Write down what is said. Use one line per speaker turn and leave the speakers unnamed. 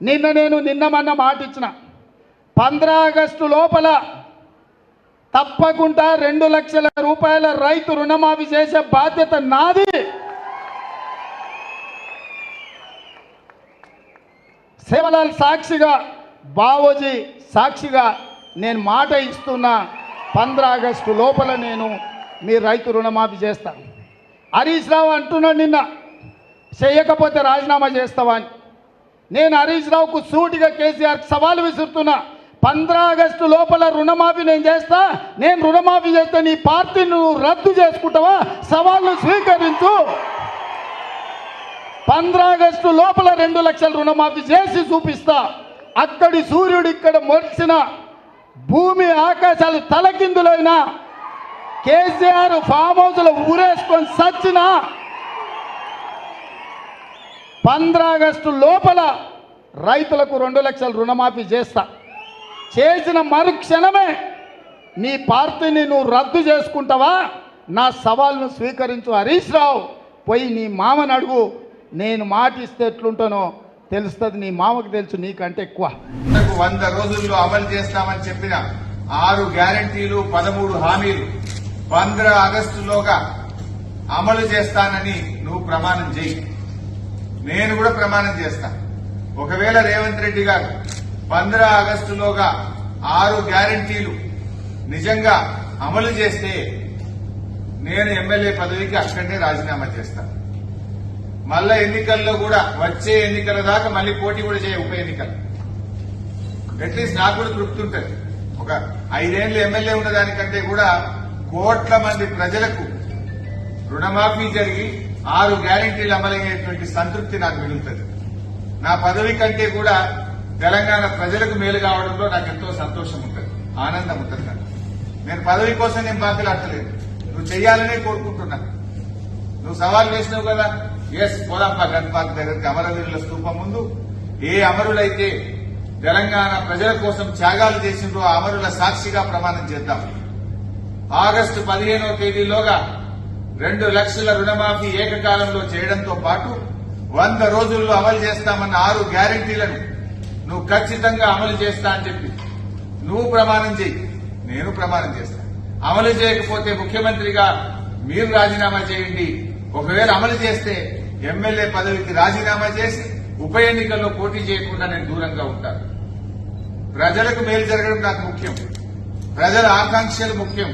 నిన్న మొన్న మాట ఇచ్చిన 15 ఆగస్టు లోపల తప్పకుండా 2 లక్షల రూపాయల రైతు రుణమాఫీ చేసే బాధ్యత నాది. సేవలాల్ సాక్షిగా, బావోజీ సాక్షిగా నేను మాట ఇస్తున్నా, 15 ఆగస్టు లోపల నేను మీ రైతు రుణమాఫీ చేస్తాను. హరీష్ రావు అంటున్నాడు నిన్న, చేయకపోతే రాజీనామా చేస్తావా అని. నేను హరీష్ రావుకు సూటిగా కేసీఆర్ సవాలు విసురుతున్నా, 15 ఆగస్టు లోపల రుణమాఫీ నేను చేస్తా. నేను రుణమాఫీ చేస్తే నీ పార్టీని నువ్వు రద్దు చేసుకుంటావా? సవాల్ను స్వీకరించు. 15 ఆగస్టు లోపల 2 లక్షల రుణమాఫీ చేసి చూపిస్తా. అక్కడి సూర్యుడు ఇక్కడ మొలిచిన, భూమి ఆకాశాలు తలకిందులైనా, కేసీఆర్ ఫామ్ హౌస్లో ఊరేసుకొని సచ్చినా 15 ఆగస్టు లోపల రైతులకు 2 లక్షల రుణమాఫీ చేస్తా. చేసిన మరుక్షణమే నీ పార్టీని నువ్వు రద్దు చేసుకుంటావా? నా సవాల్ను స్వీకరించు హరీష్ రావు. పోయి నీ మామని అడుగు. నేను మాట ఇస్తే ఎట్లుంటానో తెలుస్తుంది, నీ మామకు తెలుసు నీకంటే ఎక్కువ.
100 రోజుల్లో అమలు చేస్తామని చెప్పిన 6 గ్యారంటీలు, 13 హామీలు 15 ఆగస్టులోగా అమలు చేస్తానని నువ్వు ప్రమాణం చేయి. నేను కూడా ప్రమాణం చేస్తా. ఒకవేళ రేవంత్ రెడ్డి గారు 15 ఆగస్టులోగా 6 గ్యారంటీలు నిజంగా అమలు చేస్తే నేను ఎమ్మెల్యే పదవికి అక్కడనే రాజీనామా చేస్తాను. మళ్ళా ఎన్నికల్లో కూడా, వచ్చే ఎన్నికల దాకా మళ్ళీ పోటీ కూడా చేయ, ఉప ఎన్నికలు. అట్లీస్ట్ నాకు కూడా తృప్తి ఉంటుంది. ఒక 5 ఏళ్లు ఎమ్మెల్యే ఉన్నదానికంటే కూడా కోట్ల మంది ప్రజలకు రుణమాఫీ జరిగి 6 గ్యారంటీలు అమలయ్యేటువంటి సంతృప్తి నాకు మిగులుతుంది. నా పదవి కంటే కూడా తెలంగాణ ప్రజలకు మేలు కావడంలో నాకు ఎంతో సంతోషం ఉంటుంది, ఆనందం ఉంటుంది. నేను పదవి కోసం నేను బాధ్యలాడలేదు, నువ్వు చెయ్యాలనే కోరుకుంటున్నా. నువ్వు సవాల్ వేసినావు కదా, ఎస్ పోదాంపా గన్ పార్క్ దగ్గరికి, అమరవీరుల స్తూపం ముందు. ఏ అమరులైతే తెలంగాణ ప్రజల కోసం త్యాగాలు చేసిండ్రో ఆ అమరుల సాక్షిగా ప్రమాణం చేద్దాం. ఆగస్టు 15వ తేదీలోగా 2 లక్షల రుణమాఫీ ఏకకాలంలో చేయడంతో పాటు 100 రోజుల్లో అమలు చేస్తామన్న 6 గ్యారంటీలను నువ్వు ఖచ్చితంగా అమలు చేస్తా అని చెప్పి నువ్వు ప్రమాణం చేయి, నేను ప్రమాణం చేస్తా. అమలు చేయకపోతే ముఖ్యమంత్రిగా మీరు రాజీనామా చేయండి. ఒకవేళ అమలు చేస్తే ఎమ్మెల్యే పదవికి రాజీనామా చేసి ఉప ఎన్నికల్లో పోటీ చేయకుండా నేను దూరంగా ఉంటాను. ప్రజలకు మేలు జరగడం నాకు ముఖ్యం, ప్రజల ఆకాంక్షలు ముఖ్యం.